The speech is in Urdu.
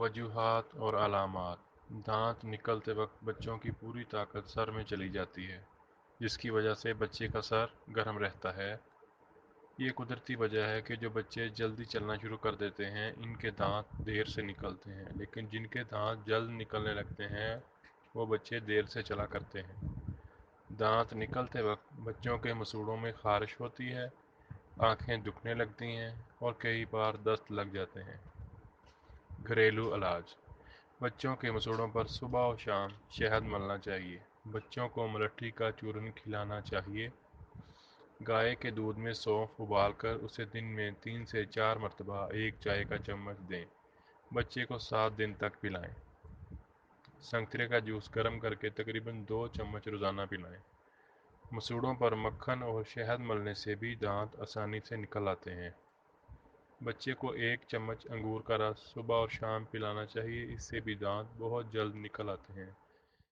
وجوہات اور علامات۔ دانت نکلتے وقت بچوں کی پوری طاقت سر میں چلی جاتی ہے، جس کی وجہ سے بچے کا سر گرم رہتا ہے۔ یہ قدرتی وجہ ہے کہ جو بچے جلدی چلنا شروع کر دیتے ہیں ان کے دانت دیر سے نکلتے ہیں، لیکن جن کے دانت جلد نکلنے لگتے ہیں وہ بچے دیر سے چلا کرتے ہیں۔ دانت نکلتے وقت بچوں کے مسوڑوں میں خارش ہوتی ہے، آنکھیں دکھنے لگتی ہیں اور کئی بار دست لگ جاتے ہیں۔ گھریلو علاج۔ بچوں کے مسوڑوں پر صبح و شام شہد ملنا چاہیے۔ بچوں کو ملٹھی کا چورن کھلانا چاہیے۔ گائے کے دودھ میں سونف ابال کر اسے دن میں 3 سے 4 مرتبہ 1 چائے کا چمچ دیں۔ بچے کو 7 دن تک پلائیں۔ سنترے کا جوس گرم کر کے تقریباً 2 چمچ روزانہ پلائیں۔ مسوڑوں پر مکھن اور شہد ملنے سے بھی دانت آسانی سے نکل آتے ہیں۔ بچے کو 1 چمچ انگور کا رس صبح اور شام پلانا چاہیے، اس سے بھی دانت بہت جلد نکل آتے ہیں۔